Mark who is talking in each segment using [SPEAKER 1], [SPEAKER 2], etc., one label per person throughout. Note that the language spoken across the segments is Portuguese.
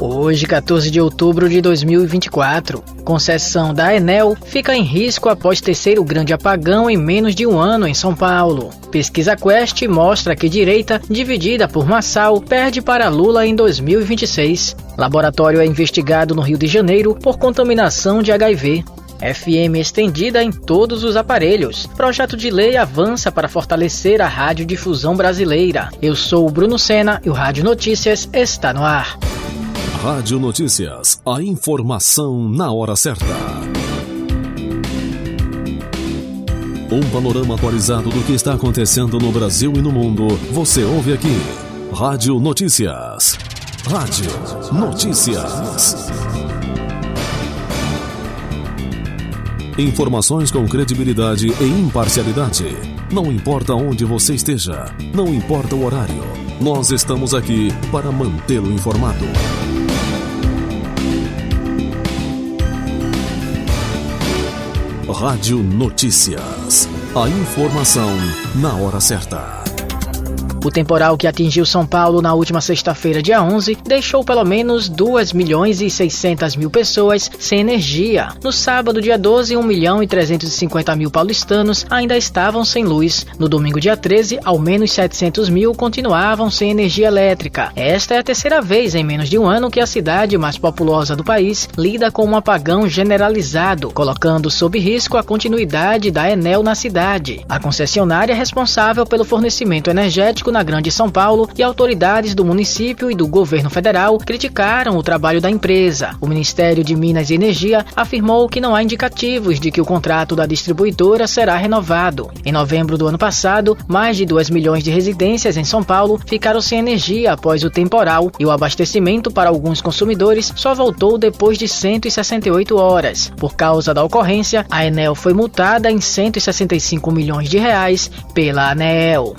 [SPEAKER 1] Hoje, 14 de outubro de 2024, concessão da Enel fica em risco após terceiro grande apagão em menos de um ano em São Paulo. Pesquisa Quest mostra que direita, dividida por Marçal, perde para Lula em 2026. Laboratório é investigado no Rio de Janeiro por contaminação de HIV. FM estendida em todos os aparelhos. Projeto de lei avança para fortalecer a radiodifusão brasileira. Eu sou o Bruno Sena e o Rádio Notícias está no ar.
[SPEAKER 2] Rádio Notícias, a informação na hora certa. Um panorama atualizado do que está acontecendo no Brasil e no mundo, você ouve aqui. Rádio Notícias. Rádio Notícias. Informações com credibilidade e imparcialidade. Não importa onde você esteja, não importa o horário, nós estamos aqui para mantê-lo informado. Rádio Notícias. A informação na hora certa.
[SPEAKER 1] O temporal que atingiu São Paulo na última sexta-feira, dia 11, deixou pelo menos 2.600.000 pessoas sem energia. No sábado, dia 12, 1.350.000 paulistanos ainda estavam sem luz. No domingo, dia 13, ao menos 700.000 continuavam sem energia elétrica. Esta é a terceira vez em menos de um ano que a cidade mais populosa do país lida com um apagão generalizado, colocando sob risco a continuidade da Enel na cidade. A concessionária é responsável pelo fornecimento energético na Grande São Paulo e autoridades do município e do governo federal criticaram o trabalho da empresa. O Ministério de Minas e Energia afirmou que não há indicativos de que o contrato da distribuidora será renovado. Em novembro do ano passado, mais de 2 milhões de residências em São Paulo ficaram sem energia após o temporal e o abastecimento para alguns consumidores só voltou depois de 168 horas. Por causa da ocorrência, a Enel foi multada em 165 milhões de reais pela ANEEL.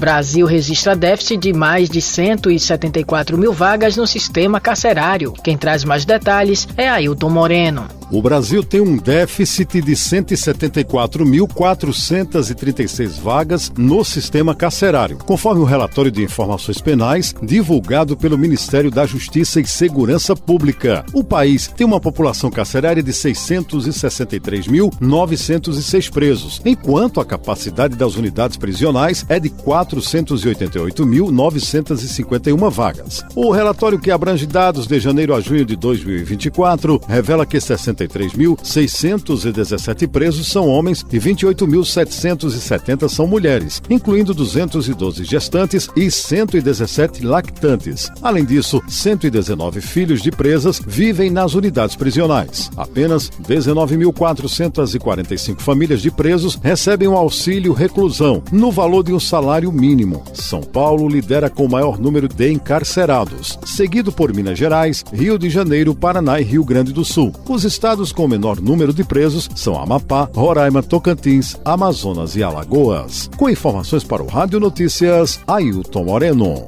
[SPEAKER 1] Brasil registra déficit de mais de 174 mil vagas no sistema carcerário. Quem traz mais detalhes é Ailton Moreno.
[SPEAKER 3] O Brasil tem um déficit de 174.436 vagas no sistema carcerário, conforme o relatório de informações penais divulgado pelo Ministério da Justiça e Segurança Pública. O país tem uma população carcerária de 663.906 presos, enquanto a capacidade das unidades prisionais é de 488.951 vagas. O relatório, que abrange dados de janeiro a junho de 2024, revela que 63.617 presos são homens e 28.770 são mulheres, incluindo 212 gestantes e 117 lactantes. Além disso, 119 filhos de presas vivem nas unidades prisionais. Apenas 19.445 famílias de presos recebem um auxílio reclusão, no valor de um salário mínimo. São Paulo lidera com o maior número de encarcerados, seguido por Minas Gerais, Rio de Janeiro, Paraná e Rio Grande do Sul. Os estados com o menor número de presos são Amapá, Roraima, Tocantins, Amazonas e Alagoas. Com informações para o Rádio Notícias, Ailton Moreno.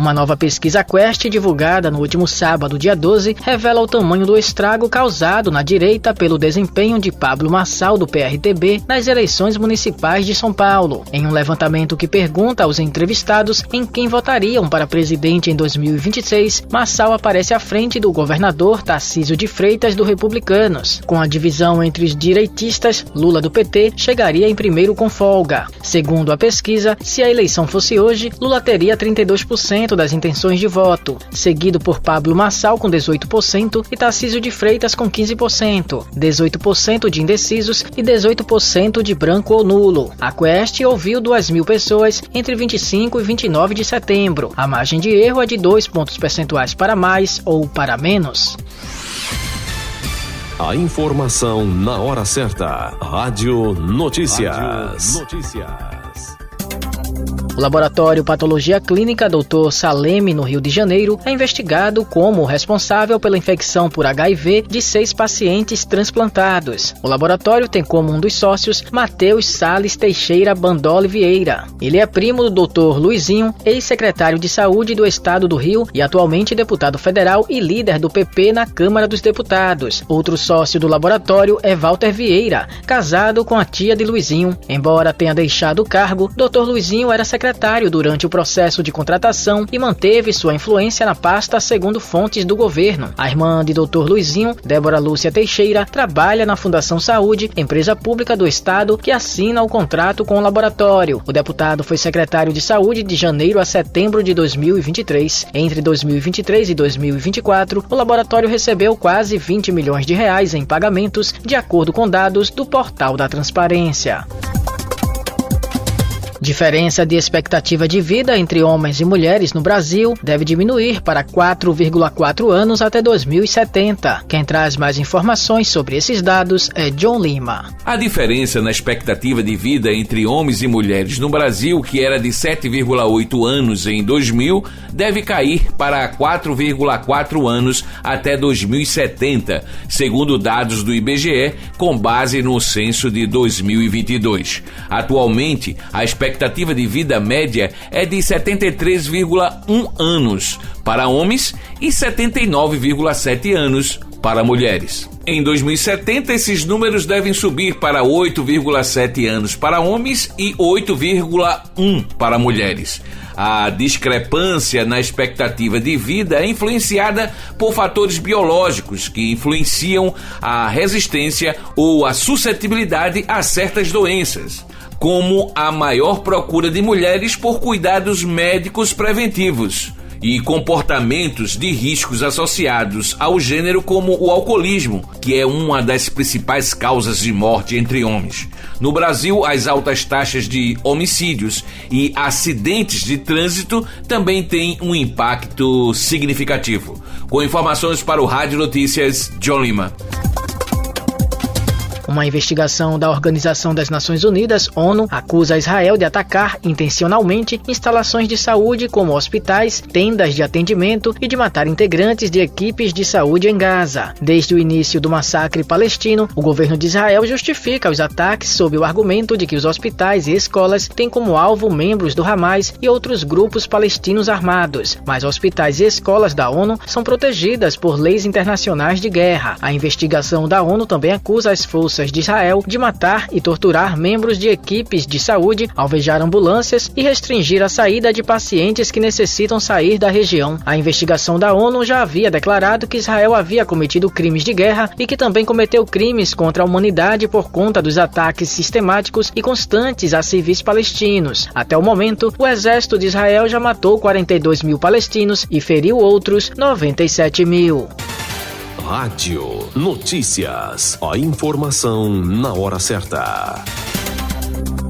[SPEAKER 1] Uma nova pesquisa Quest, divulgada no último sábado, dia 12, revela o tamanho do estrago causado na direita pelo desempenho de Pablo Marçal, do PRTB, nas eleições municipais de São Paulo. Em um levantamento que pergunta aos entrevistados em quem votariam para presidente em 2026, Marçal aparece à frente do governador Tarcísio de Freitas, do Republicanos. Com a divisão entre os direitistas, Lula, do PT, chegaria em primeiro com folga. Segundo a pesquisa, se a eleição fosse hoje, Lula teria 32% das intenções de voto, seguido por Pablo Marçal com 18% e Tarcísio de Freitas com 15%, 18% de indecisos e 18% de branco ou nulo. A Quest ouviu 2.000 pessoas entre 25 e 29 de setembro. A margem de erro é de 2 pontos percentuais para mais ou para menos.
[SPEAKER 2] A informação na hora certa. Rádio Notícias.
[SPEAKER 1] O laboratório Patologia Clínica Dr. Saleme, no Rio de Janeiro, é investigado como responsável pela infecção por HIV de 6 pacientes transplantados. O laboratório tem como um dos sócios Matheus Salles Teixeira Bandoli Vieira. Ele é primo do Dr. Luizinho, ex-secretário de Saúde do Estado do Rio e atualmente deputado federal e líder do PP na Câmara dos Deputados. Outro sócio do laboratório é Walter Vieira, casado com a tia de Luizinho. Embora tenha deixado o cargo, Dr. Luizinho era secretário secretário durante o processo de contratação e manteve sua influência na pasta, segundo fontes do governo. A irmã de Dr. Luizinho, Débora Lúcia Teixeira, trabalha na Fundação Saúde, empresa pública do Estado que assina o contrato com o laboratório. O deputado foi secretário de Saúde de janeiro a setembro de 2023. Entre 2023 e 2024, o laboratório recebeu quase 20 milhões de reais em pagamentos, de acordo com dados do Portal da Transparência. Diferença de expectativa de vida entre homens e mulheres no Brasil deve diminuir para 4,4 anos até 2070. Quem traz mais informações sobre esses dados é John Lima.
[SPEAKER 4] A diferença na expectativa de vida entre homens e mulheres no Brasil, que era de 7,8 anos em 2000, deve cair para 4,4 anos até 2070, segundo dados do IBGE, com base no censo de 2022. Atualmente, a expectativa de vida média é de 73,1 anos para homens e 79,7 anos para mulheres. Em 2070, esses números devem subir para 8,7 anos para homens e 8,1 para mulheres. A discrepância na expectativa de vida é influenciada por fatores biológicos que influenciam a resistência ou a suscetibilidade a certas doenças, como a maior procura de mulheres por cuidados médicos preventivos e comportamentos de riscos associados ao gênero, como o alcoolismo, que é uma das principais causas de morte entre homens. No Brasil, as altas taxas de homicídios e acidentes de trânsito também têm um impacto significativo. Com informações para o Rádio Notícias, John Lima.
[SPEAKER 1] Uma investigação da Organização das Nações Unidas, ONU, acusa Israel de atacar intencionalmente instalações de saúde como hospitais, tendas de atendimento e de matar integrantes de equipes de saúde em Gaza. Desde o início do massacre palestino, o governo de Israel justifica os ataques sob o argumento de que os hospitais e escolas têm como alvo membros do Hamas e outros grupos palestinos armados. Mas hospitais e escolas da ONU são protegidas por leis internacionais de guerra. A investigação da ONU também acusa as forças de Israel de matar e torturar membros de equipes de saúde, alvejar ambulâncias e restringir a saída de pacientes que necessitam sair da região. A investigação da ONU já havia declarado que Israel havia cometido crimes de guerra e que também cometeu crimes contra a humanidade por conta dos ataques sistemáticos e constantes a civis palestinos. Até o momento, o exército de Israel já matou 42 mil palestinos e feriu outros 97 mil.
[SPEAKER 2] Rádio Notícias. A informação na hora certa.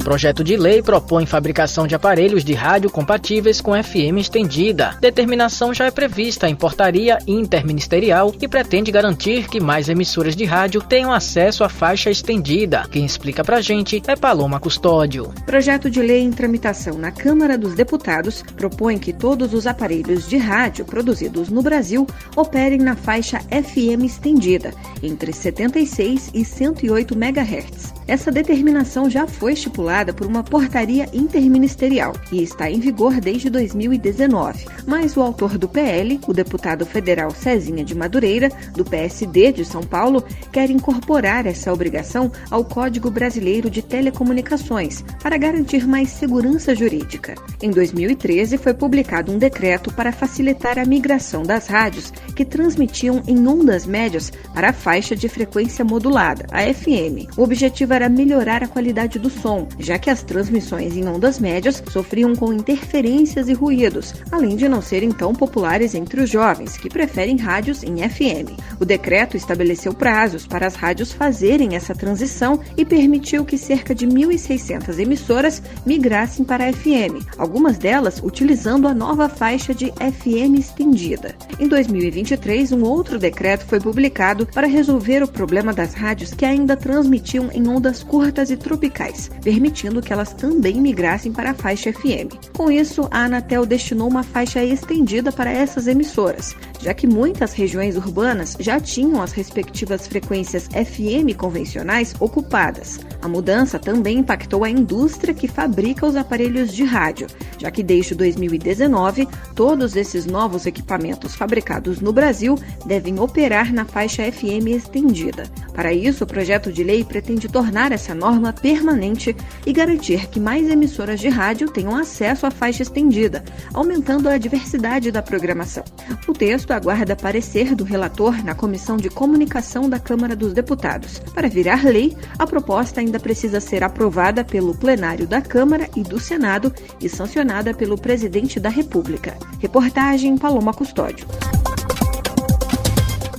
[SPEAKER 1] Projeto de lei propõe fabricação de aparelhos de rádio compatíveis com FM estendida. Determinação já é prevista em portaria interministerial e pretende garantir que mais emissoras de rádio tenham acesso à faixa estendida. Quem explica pra gente é Paloma Custódio.
[SPEAKER 5] Projeto de lei em tramitação na Câmara dos Deputados propõe que todos os aparelhos de rádio produzidos no Brasil operem na faixa FM estendida, entre 76 e 108 MHz. Essa determinação já foi estipulada por uma portaria interministerial e está em vigor desde 2019. Mas o autor do PL, o deputado federal Cezinha de Madureira, do PSD de São Paulo, quer incorporar essa obrigação ao Código Brasileiro de Telecomunicações para garantir mais segurança jurídica. Em 2013, foi publicado um decreto para facilitar a migração das rádios que transmitiam em ondas médias para a faixa de frequência modulada, a FM. O objetivo era melhorar a qualidade do som, já que as transmissões em ondas médias sofriam com interferências e ruídos, além de não serem tão populares entre os jovens, que preferem rádios em FM. O decreto estabeleceu prazos para as rádios fazerem essa transição e permitiu que cerca de 1.600 emissoras migrassem para a FM, algumas delas utilizando a nova faixa de FM estendida. Em 2023, um outro decreto foi publicado para resolver o problema das rádios que ainda transmitiam em ondas curtas e tropicais, permitindo que elas também migrassem para a faixa FM. Com isso, a Anatel destinou uma faixa estendida para essas emissoras, já que muitas regiões urbanas já tinham as respectivas frequências FM convencionais ocupadas. A mudança também impactou a indústria que fabrica os aparelhos de rádio, já que desde 2019, todos esses novos equipamentos fabricados no Brasil devem operar na faixa FM estendida. Para isso, o projeto de lei pretende tornar tornar essa norma permanente e garantir que mais emissoras de rádio tenham acesso à faixa estendida, aumentando a diversidade da programação. O texto aguarda parecer do relator na Comissão de Comunicação da Câmara dos Deputados. Para virar lei, a proposta ainda precisa ser aprovada pelo plenário da Câmara e do Senado e sancionada pelo presidente da República. Reportagem Paloma Custódio.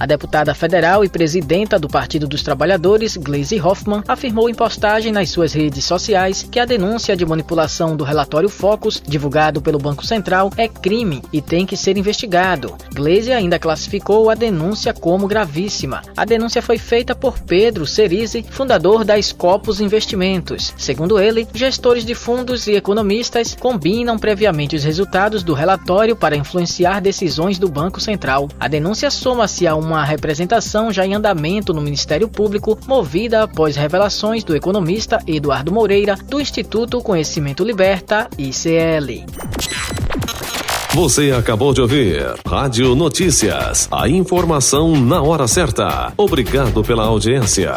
[SPEAKER 1] A deputada federal e presidenta do Partido dos Trabalhadores, Gleisi Hoffmann, afirmou em postagem nas suas redes sociais que a denúncia de manipulação do relatório Focus, divulgado pelo Banco Central, é crime e tem que ser investigado. Gleisi ainda classificou a denúncia como gravíssima. A denúncia foi feita por Pedro Cerise, fundador da Scopus Investimentos. Segundo ele, gestores de fundos e economistas combinam previamente os resultados do relatório para influenciar decisões do Banco Central. A denúncia soma-se a uma representação já em andamento no Ministério Público, movida após revelações do economista Eduardo Moreira, do Instituto Conhecimento Liberta, ICL.
[SPEAKER 2] Você acabou de ouvir Rádio Notícias, a informação na hora certa. Obrigado pela audiência.